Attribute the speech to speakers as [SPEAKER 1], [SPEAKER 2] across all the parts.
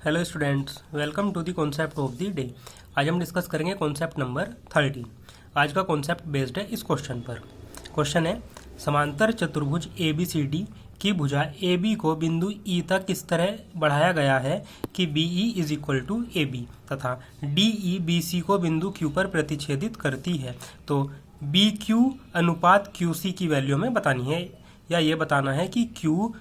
[SPEAKER 1] Hello students, welcome to the concept of the day. आज हम discuss करेंगे concept number 30। आज का कॉन्सेप्ट बेस्ड है इस क्वेश्चन पर। क्वेश्चन है, समांतर चतुर्भुज ABCD की भुजा AB को बिंदु E तक इस तरह बढ़ाया गया है कि BE is equal to AB तथा DE BC को बिंदु Q पर प्रतिच्छेदित करती है। तो BQ अनुपात QC की वैल्यू हमें बतानी है, या ये बताना है कि Q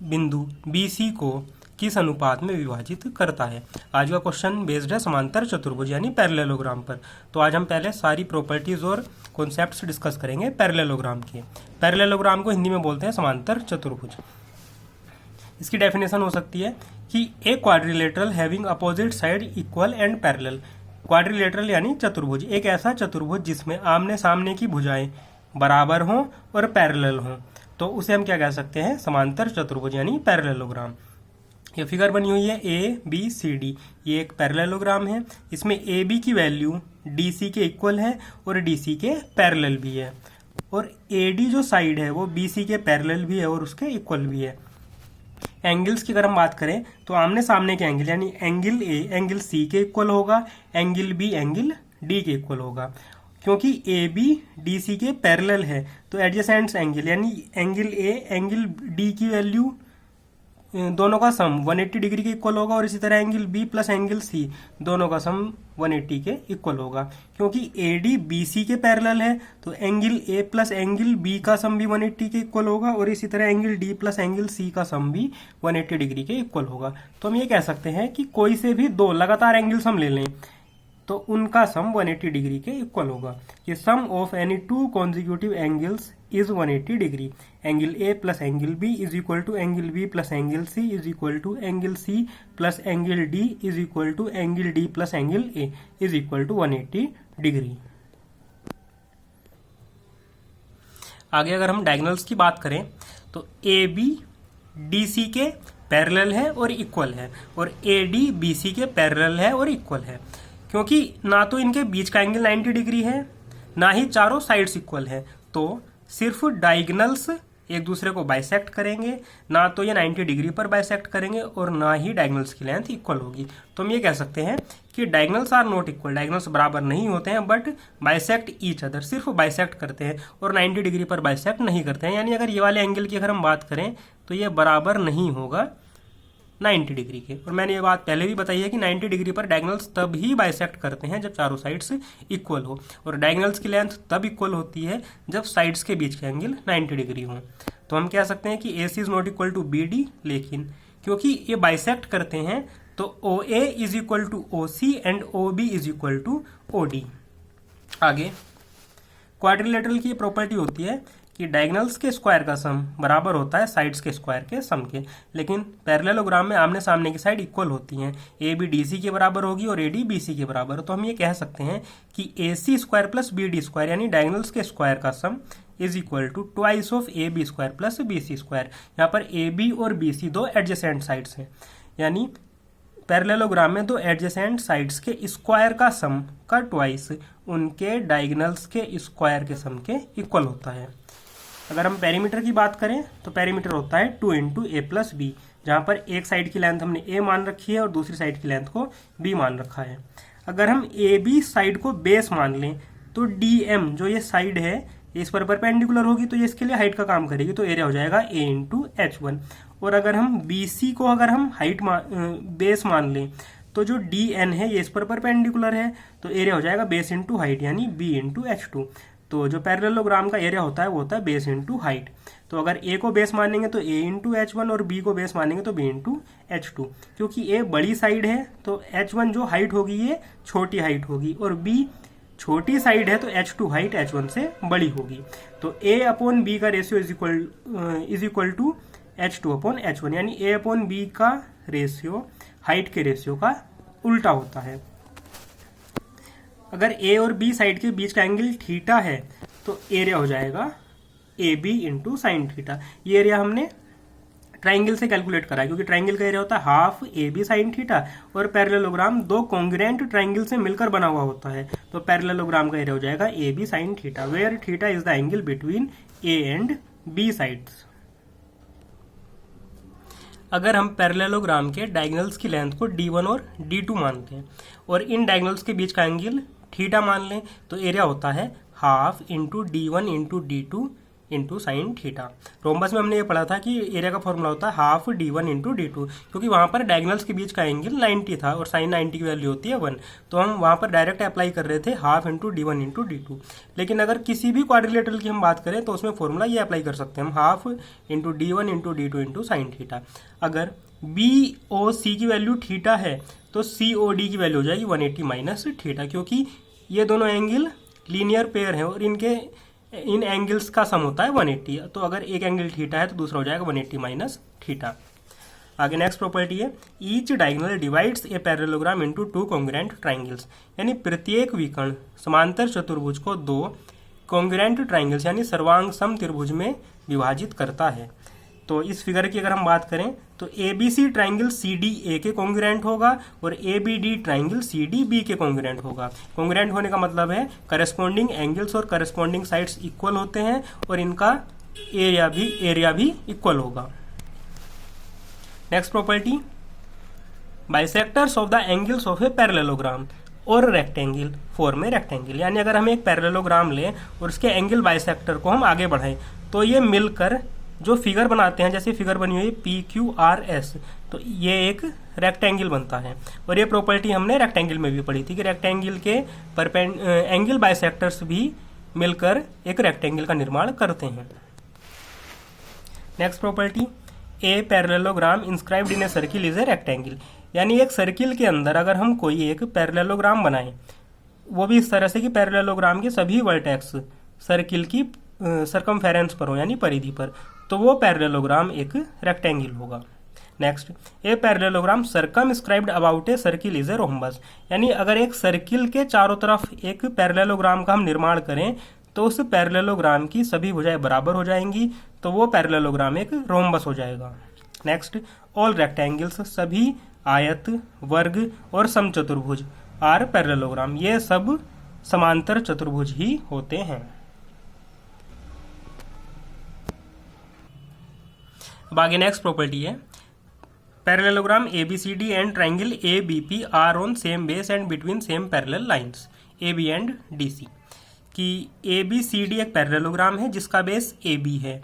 [SPEAKER 1] बिंदु BC को किस अनुपात में विभाजित करता है। आज का क्वेश्चन बेस्ड है समांतर चतुर्भुज यानी पैरेललोग्राम पर। तो आज हम पहले सारी प्रॉपर्टीज और कॉन्सेप्ट्स डिस्कस करेंगे पैरेललोग्राम के। पैरेललोग्राम को हिंदी में बोलते हैं समांतर चतुर्भुज। इसकी डेफिनेशन हो सकती है कि a quadrilateral having opposite side equal and parallel. Quadrilateral यानी चतुर्भुज, एक ऐसा चतुर्भुज जिसमें आमने सामने की भुजाएं बराबर हों और पैरेलल हों, तो उसे हम क्या कह सकते हैं, समांतर चतुर्भुज यानी पैरेललोग्राम। ये फिगर बनी हुई है ABCD, ये एक पैरेललोग्राम है। इसमें AB की वैल्यू DC के इक्वल है और DC के पैरेलल भी है, और AD जो साइड है वो BC के पैरेलल भी है और उसके इक्वल भी है। एंगल्स की अगर हम बात करें तो आमने सामने के एंगल यानी एंगल A एंगल C के इक्वल होगा, एंगल B एंगल D के इक्वल होगा। क्योंकि AB DC के पैरेलल है तो एडजेसेंट एंगल यानी एंगल A एंगल D की वैल्यू दोनों का सम 180 डिग्री के इक्वल होगा, और इसी तरह angle B plus angle C दोनों का सम 180 के इक्वल होगा। क्योंकि AD BC के पैरेलल है तो angle A plus angle B का सम भी 180 के इक्वल होगा, और इसी तरह angle D plus angle C का सम भी 180 डिग्री के इक्वल होगा। तो हम ये कह सकते हैं कि कोई से भी दो लगातार एंगल्स हम ले लें तो उनका सम 180 डिग्री के इक्वल होगा। ये sum of any two consecutive angles is 180 degree. Angle A plus angle B is equal to angle B plus angle C is equal to angle C plus angle D is equal to angle D plus angle A is equal to 180 degree. आगे अगर हम diagonals की बात करें तो AB DC के parallel है और इक्वल है, और AD BC के पैरेलल है और इक्वल है। क्योंकि ना तो इनके बीच का एंगल 90 डिग्री है, ना ही चारों साइड्स इक्वल है, तो सिर्फ डायगोनल्स एक दूसरे को बाइसेक्ट करेंगे, ना तो ये 90 डिग्री पर बाइसेक्ट करेंगे और ना ही डायगोनल्स की लेंथ इक्वल होगी। तो हम ये कह सकते हैं कि diagonals are not equal, diagonals बराबर नहीं होते हैं, बट बाइसेक्ट ईच अदर, सिर्फ बाइसेक्ट करते हैं और 90 डिग्री पर बाइसेक्ट नहीं करते हैं। यानी अगर ये वाले एंगल की अगर हम बात करें तो ये बराबर नहीं होगा 90 डिग्री के। और मैंने ये बात पहले भी बताई है कि 90 डिग्री पर डायगोनल्स तब ही बाइसेक्ट करते हैं जब चारों साइड्स इक्वल हो, और डायगोनल्स की लेंथ तब इक्वल होती है जब साइड्स के बीच के एंगल 90 डिग्री हो। तो हम कह सकते हैं कि AC is not equal to BD, लेकिन क्योंकि ये बाइसेक्ट करते हैं तो OA is equal to OC and OB is equal to OD। आगे क्वाड्रिलेटरल की प्रॉपर्टी होती है कि डायगोनल्स के स्क्वायर का सम बराबर होता है साइड्स के स्क्वायर के सम के, लेकिन पैरेललोग्राम में आमने सामने की साइड इक्वल होती हैं। AB DC के बराबर होगी और AD BC के बराबर। तो हम ये कह सकते हैं कि AC square plus BD square यानी डायगोनल्स के स्क्वायर का sum is equal to twice of AB square plus BC square. यहाँ पर AB और BC दो एडजेसेंट साइड्स हैं, यानी पैरेललोग्राम में दो एडजेसेंट साइड्स के स्क्वायर का सम का ट्वाइस उनके डायगोनल्स के स्क्वायर के सम के इक्वल होता है। अगर हम पेरीमीटर की बात करें तो पेरीमीटर होता है 2 इंटू A प्लस B, जहाँ पर एक साइड की लेंथ हमने A मान रखी है और दूसरी साइड की लेंथ को B मान रखा है। अगर हम AB साइड को बेस मान लें तो DM जो ये साइड है इस पर परपेंडिकुलर होगी, तो ये इसके लिए हाइट का काम करेगी, तो एरिया हो जाएगा A इंटू H1। और अगर हम BC को अगर हम हाइट बेस मान लें तो जो DN है ये इस पर परपेंडिकुलर है, तो एरिया हो जाएगा बेस इंटू हाइट यानी B इंटू H2। तो जो पैरेललोग्राम का एरिया होता है वो होता है बेस इंटू हाइट। तो अगर A को बेस मानेंगे तो A इंटू H1 और B को बेस मानेंगे तो B इंटू H2। क्योंकि A बड़ी साइड है तो H1 जो हाइट होगी ये छोटी हाइट होगी, और B छोटी साइड है तो H2 हाइट H1 से बड़ी होगी। तो A अपॉन B का ratio is equal to H2 upon H1, यानी A अपॉन B का रेशियो हाइट के रेशियो का उल्टा होता है। अगर A और B साइड के बीच का एंगल थीटा है तो एरिया हो जाएगा AB इंटू साइन थीटा। ये एरिया हमने ट्राइंगल से कैलकुलेट करा है, क्योंकि ट्राइंगल का एरिया होता है हाफ AB साइन थीटा, और पैरेललोग्राम दो कॉन्ग्रुएंट ट्राइंगल से मिलकर बना हुआ होता है। तो पैरेललोग्राम का एरिया हो जाएगा AB sine theta, where theta is the angle between A and B sides. अगर हम पैरेललोग्राम के डायगोनल्स की लेंथ को d1 और d2 मानते हैं और इन डायगोनल्स के बीच का एंगल थीटा मान लें, तो एरिया होता है half into d1 into d2 into sine theta. Rhombus में हमने ये पढ़ा था कि एरिया का फॉर्मूला होता है हाफ d1 इंटू d2, क्योंकि वहाँ पर डायगोनल्स के बीच का एंगल 90 था और साइन 90 की वैल्यू होती है 1, तो हम वहाँ पर डायरेक्ट अप्लाई कर रहे थे half into d1 into d2। लेकिन अगर किसी भी क्वाड्रिलेटरल की हम बात करें तो उसमें फॉर्मूला ये अप्लाई कर सकते हैं हम half into d1 into d2 into sine theta. अगर BOC की वैल्यू थीटा है तो COD की वैल्यू हो जाएगी 180 माइनस थीटा, क्योंकि ये दोनों एंगल लीनियर पेयर हैं और इन एंगल्स का सम होता है 180। तो अगर एक एंगल थीटा है तो दूसरा हो जाएगा 180 माइनस थीटा। आगे नेक्स्ट प्रॉपर्टी है each diagonal divides a parallelogram into two congruent triangles, यानी प्रत्येक विकर्ण समांतर चतुर्भुज को दो कॉन्ग्रुएंट ट्राइंगल्स यानी सर्वांग सम त्रिभुज में विभाजित करता है। तो इस फिगर की अगर हम बात करें तो ABC ट्राइंगल CDA के कॉन्ग्रुएंट होगा और ABD ट्राइंगल CDB के कॉन्ग्रुएंट होगा। कॉन्ग्रुएंट होने का मतलब है करस्पॉन्डिंग एंगल्स और करस्पॉन्डिंग साइड्स इक्वल होते हैं और इनका एरिया भी इक्वल होगा। Next property bisectors of the angles of a parallelogram और रेक्टेंगल फॉर्म ए रेक्टेंगल, यानी अगर हम एक पैरेललोग्राम लें और उसके एंगल बाइसेक्टर को हम आगे बढ़ाएं तो ये मिलकर जो फिगर बनाते हैं, जैसे फिगर बनी हुई है PQRS, तो ये एक रेक्टेंगल बनता है। और ये प्रॉपर्टी हमने रेक्टेंगल में भी पढ़ी थी कि रेक्टेंगल के एंगल बाइसेक्टर्स भी मिलकर एक रेक्टेंगल का निर्माण करते हैं। Next property a parallelogram inscribed in a circle is a rectangle, यानी एक सर्किल के अंदर अगर हम कोई एक पैरेललोग्राम बनाएं, वो भी इस तरह से कि पैरेललोग्राम के सभी वर्टेक्स सर्किल की सर्कमफेरेंस पर हो यानी परिधि पर, तो वो पैरेललोग्राम एक रेक्टेंगल होगा। Next a parallelogram circumscribed about a circle is a rhombus, यानी अगर एक सर्किल के चारों तरफ एक पैरेललोग्राम का हम निर्माण करें तो उस पैरेललोग्राम की सभी भुजाएं बराबर हो जाएंगी, तो वो पैरेललोग्राम एक रोम्बस हो जाएगा। नेक्स्ट ऑल रेक्टेंगल्स, सभी आयत, वर्ग और समचतुर्भुज आर पैरेललोग्राम, ये सब समांतर चतुर्भुज ही होते हैं। अब आगे नेक्स्ट प्रॉपर्टी है parallelogram ABCD and triangle ABP are on same base and between same parallel lines AB and DC, कि ABCD एक पैरेललोग्राम है जिसका बेस AB है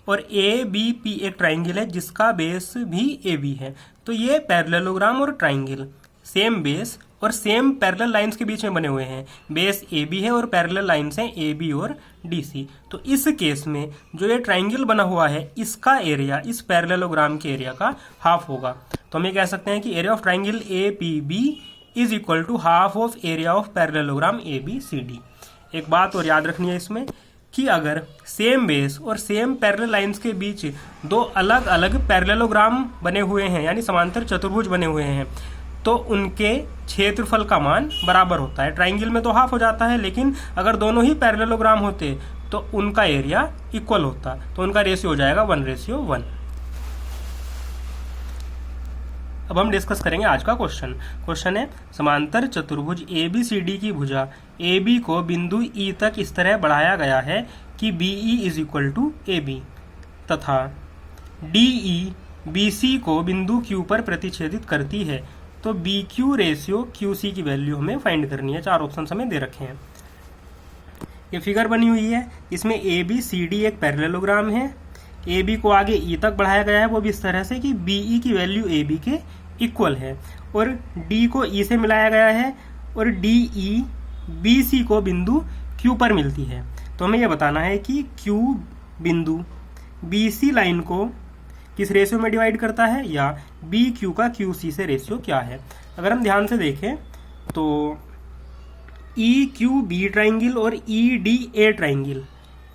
[SPEAKER 1] और ABP एक ट्राइंगल है जिसका बेस भी AB है। तो ये पैरेललोग्राम और ट्राइंगल सेम बेस और सेम पैरेलल लाइंस के बीच में बने हुए हैं। बेस AB है और पैरेलल लाइंस हैं AB और DC। तो इस केस में जो ये ट्राइंगल बना हुआ है इसका एरिया इस पैरेललोग्राम के एरिया का हाफ होगा। तो हम ये कह सकते हैं कि area of triangle APB is equal to half of area of parallelogram ABCD। एक बात और याद रखनी है इसमें कि अगर सेम बेस और सेम पैरेलल लाइंस के बीच दो अलग अलग पैरेललोग्राम बने हुए हैं यानी समांतर चतुर्भुज बने हुए हैं तो उनके क्षेत्रफल का मान बराबर होता है। ट्राइंगल में तो हाफ हो जाता है, लेकिन अगर दोनों ही पैरेललोग्राम होते तो उनका एरिया इक्वल होता, तो उनका रेशियो हो जाएगा 1:1। अब हम डिस्कस करेंगे आज का क्वेश्चन है समांतर चतुर्भुज ABCD की भुजा AB को बिंदु E तक इस तरह बढ़ाया गया है कि BE is equal to AB तथा DE BC को बिंदु Q पर प्रतिच्छेदित करती है, तो BQ रेशियो QC की वैल्यू हमें फाइंड करनी है। 4 ऑप्शन हमें दे रखे हैं। ये फिगर बनी हुई है, इसमें ABCD एक पैरेललोग्राम है, AB को आगे E तक बढ़ाया गया है, वो भी इस तरह से कि BE की वैल्यू AB के इक्वल है और D को E से मिलाया गया है और DE BC को बिंदु Q पर मिलती है। तो हमें यह बताना है कि Q बिंदु BC लाइन को किस रेशियो में डिवाइड करता है या BQ का QC से रेशियो क्या है। अगर हम ध्यान से देखें तो EQB ट्राइंगल और EDA ट्राइंगल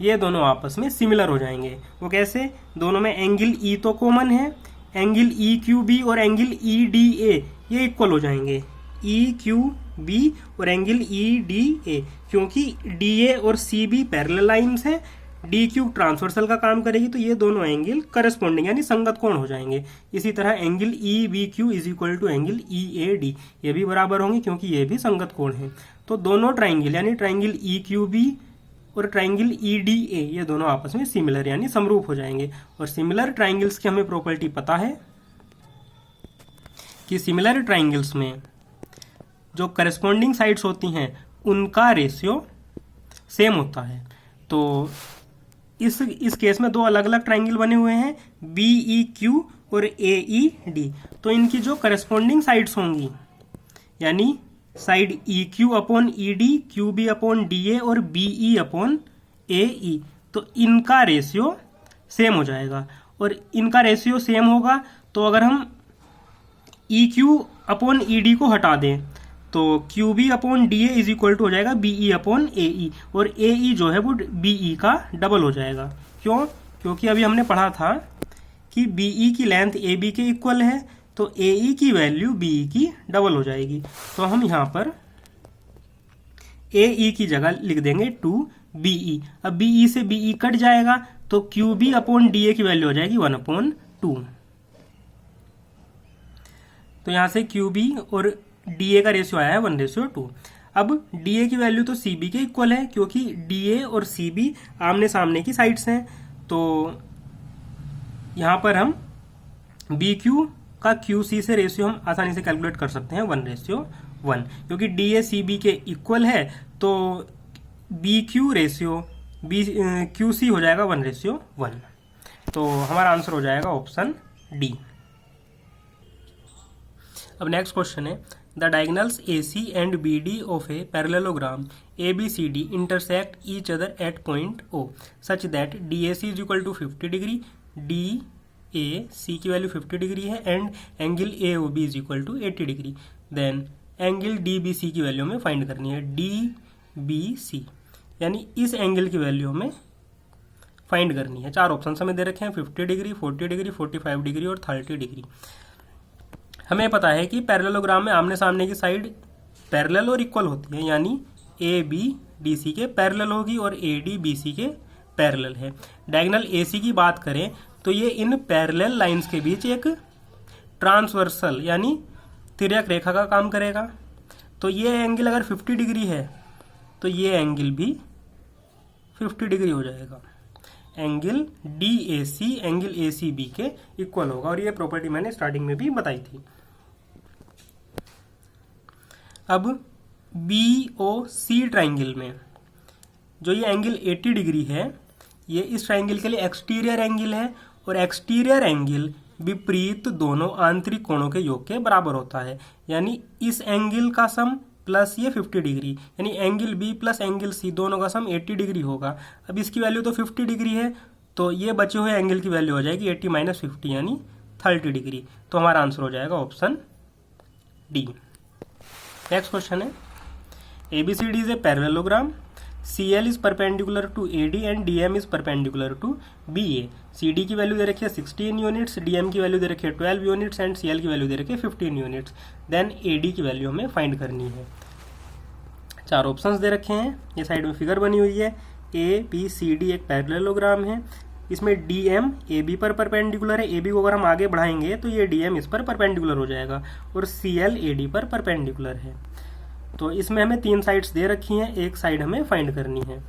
[SPEAKER 1] ये दोनों आपस में सिमिलर हो जाएंगे। वो कैसे? दोनों में एंगल E तो कॉमन है, एंगल EQB और एंगल EDA ये इक्वल हो जाएंगे, EQB और एंगल EDA, क्योंकि DA और CB पैरेलल लाइंस हैं, DQ ट्रांसवर्सल का काम करेगी, तो ये दोनों एंगल करस्पॉन्डिंग यानी संगत कोण हो जाएंगे। इसी तरह angle EBQ is equal to angle EAD ये भी बराबर होंगे क्योंकि ये भी संगत कोण है। तो दोनों ट्राइंगल यानी ट्राइंगल EQB और ट्राइंगल EDA ये दोनों आपस में सिमिलर यानी समरूप हो जाएंगे। और सिमिलर ट्राइंगल्स की हमें प्रॉपर्टी पता है कि सिमिलर ट्राइंगल्स में जो करस्पॉन्डिंग साइड्स होती हैं उनका रेशियो सेम होता है। तो इस केस में दो अलग अलग ट्राइंगल बने हुए हैं BEQ और AED। तो इनकी जो करस्पॉन्डिंग साइड्स होंगी यानी side EQ upon ED, QB upon DA और BE अपॉन AE, तो इनका रेशियो सेम हो जाएगा। और इनका रेशियो सेम होगा तो अगर हम EQ अपॉन ED को हटा दें तो QB upon DA is equal to हो जाएगा BE अपॉन AE, और AE जो है वो BE का डबल हो जाएगा। क्यों? क्योंकि अभी हमने पढ़ा था कि BE की लेंथ AB के इक्वल है, तो AE की वैल्यू BE की डबल हो जाएगी। तो हम यहाँ पर AE की जगह लिख देंगे 2BE। अब BE से BE कट जाएगा तो QB अपॉन DA की वैल्यू हो जाएगी 1/2। तो यहाँ से QB और DA का रेशियो आया है 1/2। अब DA की वैल्यू तो CB के इक्वल है क्योंकि DA और CB आमने सामने की साइड्स हैं। तो यहाँ पर हम BQ का QC से रेशियो हम आसानी से कैलकुलेट कर सकते हैं 1/1, क्योंकि DA CB के इक्वल है तो BQ रेशियो QC हो जाएगा 1/1। तो हमारा आंसर हो जाएगा ऑप्शन डी। अब नेक्स्ट क्वेश्चन है the diagonals AC and BD of a parallelogram ABCD intersect each other at point O such that DAC is equal to 50 degree, DAC की value 50 degree है and angle AOB is equal to 80 degree. Then angle DBC की value हमें find करनी है। DBC यानी इस angle की value हमें फाइंड करनी है। चार ऑप्शन हमें दे रखे हैं 50 डिग्री, 40 डिग्री, 45 डिग्री और 30 डिग्री। हमें पता है कि पैरेललोग्राम में आमने सामने की साइड पैरेलल और इक्वल होती है, यानी AB DC के पैरेलल होगी और AD BC के पैरेलल है। डायगोनल AC की बात करें तो ये इन पैरेलल लाइंस के बीच एक ट्रांसवर्सल यानी तिर्यक रेखा का काम करेगा। तो ये एंगल अगर 50 डिग्री है तो ये एंगल भी 50 डिग्री हो जाएगा। एंगल DAC एंगल ACB के इक्वल होगा, और ये प्रॉपर्टी मैंने स्टार्टिंग में भी बताई थी। अब BOC ट्राइंगल में जो ये एंगल 80 डिग्री है, ये इस ट्राइंगल के लिए एक्सटीरियर एंगल है, और एक्सटीरियर एंगल विपरीत दोनों आंतरिक कोणों के योग के बराबर होता है। यानी इस एंगल का सम प्लस ये 50 डिग्री, यानी angle B plus angle C दोनों का सम 80 डिग्री होगा। अब इसकी वैल्यू तो 50 डिग्री है, तो ये बचे हुए एंगल की वैल्यू हो जाएगी 80 माइनस 50 यानी 30 डिग्री। तो हमारा आंसर हो जाएगा ऑप्शन डी। नेक्स्ट क्वेश्चन है ABCD is a parallelogram, CL is perpendicular to AD and DM is perpendicular to BA। CD की वैल्यू दे रखी है 16 यूनिट्स, DM की वैल्यू दे रखी है 12 यूनिट्स एंड CL की वैल्यू दे रखी है 15 यूनिट्स। देन AD की वैल्यू हमें फाइंड करनी है। चार ऑप्शंस दे रखे हैं, ये साइड में फिगर बनी हुई है। ABCD एक पैरेललोग्राम है, इसमें DM AB पर परपेंडिकुलर है। AB को अगर हम आगे बढ़ाएंगे तो ये DM इस पर परपेंडिकुलर हो जाएगा, और CL AD पर परपेंडिकुलर है। तो इसमें हमें तीन साइड्स दे रखी हैं, एक साइड हमें फाइंड करनी है।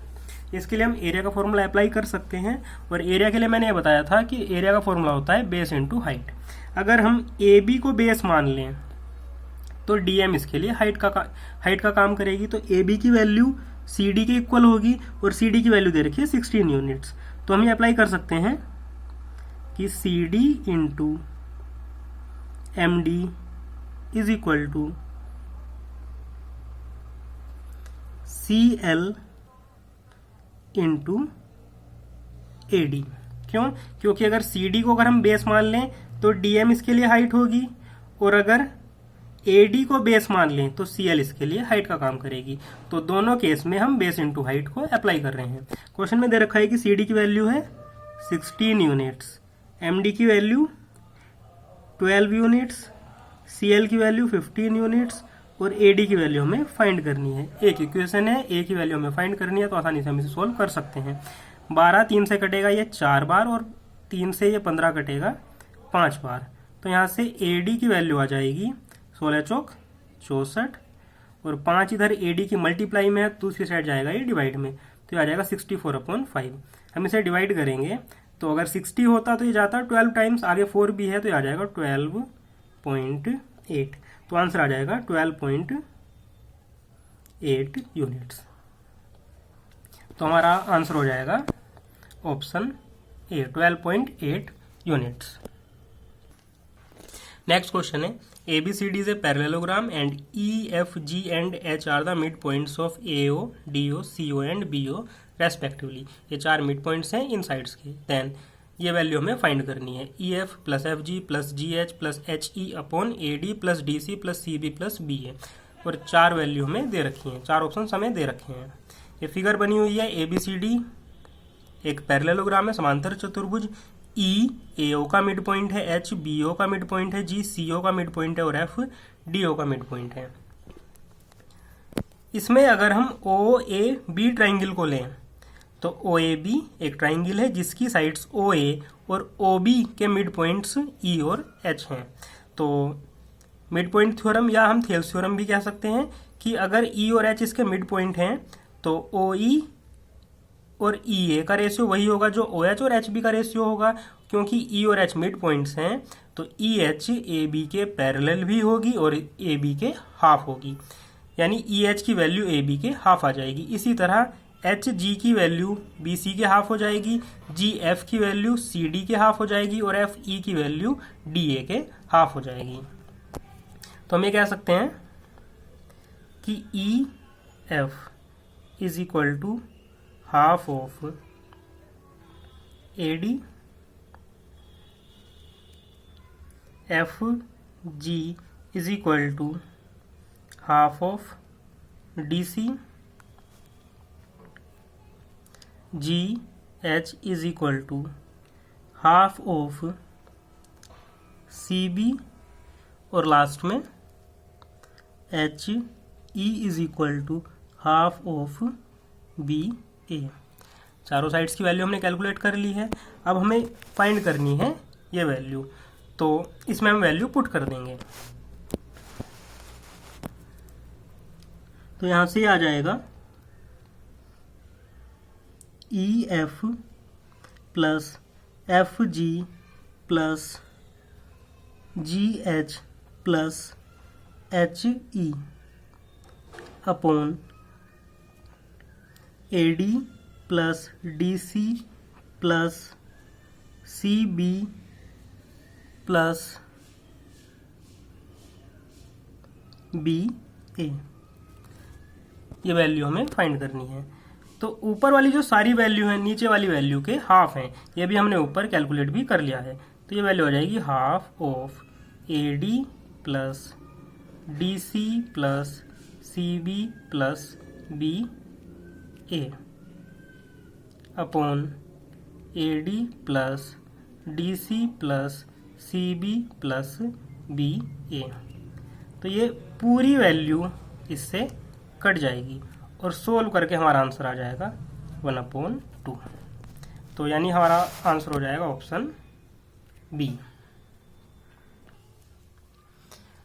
[SPEAKER 1] इसके लिए हम एरिया का फॉर्मूला अप्लाई कर सकते हैं, और एरिया के लिए मैंने ये बताया था कि एरिया का फॉर्मूला होता है बेस इनटू हाइट। अगर हम AB को बेस मान लें तो DM इसके लिए हाइट का काम करेगी। तो AB की वैल्यू CD के इक्वल होगी, और CD की वैल्यू दे रखी है 16 यूनिट्स। तो हम ये अप्लाई कर सकते हैं कि CD into MD is equal to CL into AD। क्यों? क्योंकि अगर CD को अगर हम बेस मान लें तो DM इसके लिए हाइट होगी, और अगर AD को बेस मान लें तो CL इसके लिए हाइट का काम करेगी। तो दोनों केस में हम बेस इंटू हाइट को अप्लाई कर रहे हैं। क्वेश्चन में दे रखा है कि CD की वैल्यू है 16 यूनिट्स, MD की वैल्यू 12 यूनिट्स, CL की वैल्यू 15 यूनिट्स, और AD की वैल्यू हमें फाइंड करनी है। एक इक्वेशन है, A की वैल्यू हमें फाइंड करनी है, तो आसानी से हम इसे सोल्व कर सकते हैं। 12 3 से कटेगा ये 4 बार, और 3 से ये 15 कटेगा 5 बार। तो यहाँ से AD की वैल्यू आ जाएगी 16 चौक 64, और 5 इधर AD की मल्टीप्लाई में है, दूसरी साइड जाएगा ये डिवाइड में, तो ये आ जाएगा 64/5। हम इसे डिवाइड करेंगे तो अगर 60 होता तो ये जाता 12 टाइम्स, आगे 4 भी है तो ये आ जाएगा 12.8। 8, तो आंसर आ जाएगा 12.8 यूनिट्स। तो हमारा आंसर हो जाएगा option A 12.8 units. Next question है ABCD is a parallelogram and EFG and H are the midpoints of AO, DO, CO and BO respectively। ये 4 midpoints हैं इन साइड्स के। देन ये वैल्यू हमें फाइंड करनी है EF plus FG plus GH plus HE upon AD plus DC plus CB plus BA, और 4 value हमें दे रखी हैं, 4 ऑप्शन हमें दे रखे हैं। ये फिगर बनी हुई है ABCD एक पैरेललोग्राम है, समांतर चतुर्भुज। E AO का मिड पॉइंट है, H BO का मिड पॉइंट है, G CO का मिड पॉइंट है और F DO का मिड पॉइंट है। इसमें अगर हम OAB ट्राइंगल को लें तो OAB एक ट्राइंगल है जिसकी साइड्स OA और OB के मिड पॉइंट्स E और H हैं। तो मिड पॉइंट थ्योरम या हम थेल्स थ्योरम भी कह सकते हैं कि अगर E और H इसके मिड पॉइंट हैं तो OE और EA का रेशियो वही होगा जो OH और HB का रेशियो होगा। क्योंकि E और H मिड पॉइंट्स हैं तो EH AB के पैरेलल भी होगी और AB के हाफ होगी, यानी EH की वैल्यू AB के हाफ आ जाएगी। इसी तरह HG की वैल्यू BC के हाफ हो जाएगी, GF की वैल्यू CD के हाफ हो जाएगी और FE की वैल्यू DA के हाफ हो जाएगी। तो हम ये कह सकते हैं कि EF is equal to half of AD, FG is equal to half of DC, GH is equal to half of CB और लास्ट में HE is equal to half of BA। चारों साइड्स की वैल्यू हमने calculate कर ली है। अब हमें find करनी है ये वैल्यू, तो इसमें हम वैल्यू पुट कर देंगे। तो यहां से आ जाएगा EF plus FG plus GH plus HE upon AD plus DC plus CB plus BA, ये वैल्यू हमें फाइंड करनी है। तो ऊपर वाली जो सारी वैल्यू है नीचे वाली वैल्यू के हाफ हैं, ये भी हमने ऊपर कैलकुलेट भी कर लिया है। तो ये वैल्यू हो जाएगी half of AD plus DC plus CB plus BA upon AD plus DC plus CB plus BA। तो ये पूरी वैल्यू इससे कट जाएगी और सोल्व करके हमारा आंसर आ जाएगा 1/2। तो यानी हमारा आंसर हो जाएगा ऑप्शन बी।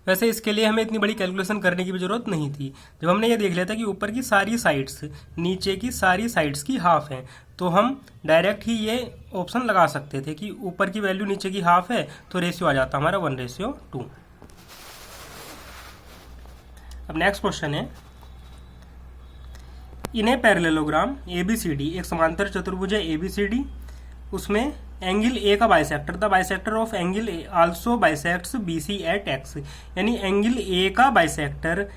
[SPEAKER 1] वैसे इसके लिए हमें इतनी बड़ी कैलकुलेशन करने की भी जरूरत नहीं थी। जब हमने ये देख लिया था कि ऊपर की सारी साइड्स नीचे की सारी साइड्स की हाफ है, तो हम डायरेक्ट ही ये ऑप्शन लगा सकते थे कि ऊपर की वैल्यू नीचे की हाफ है, तो रेशियो आ जाता हमारा 1:2। अब नेक्स्ट क्वेश्चन है, इन्हें पैरेललोग्राम ABCD एक समांतर चतुर्भुज है ABCD, उसमें एंगल ए का bisector, the bisector of angle A also bisects BC at x, यानी एंगल ए का बाइसेक्टर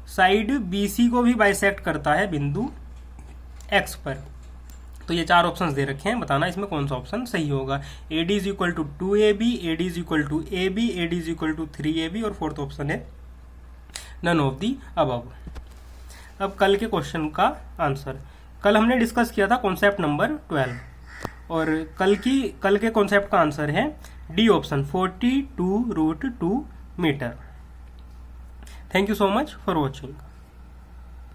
[SPEAKER 1] साइड BC को भी बाइसेक्ट करता है बिंदु x पर। तो ये 4 ऑप्शंस दे रखे हैं, बताना इसमें कौन सा ऑप्शन सही होगा। AD is equal to 2AB, AD is equal to AB, AD is equal to 3AB और फोर्थ ऑप्शन है नन ऑफ दी अबव। अब कल के क्वेश्चन का आंसर, कल हमने डिस्कस किया था कॉन्सेप्ट नंबर 12 और कल के कॉन्सेप्ट का आंसर है D option 42√2 metre. Thank you so much for watching.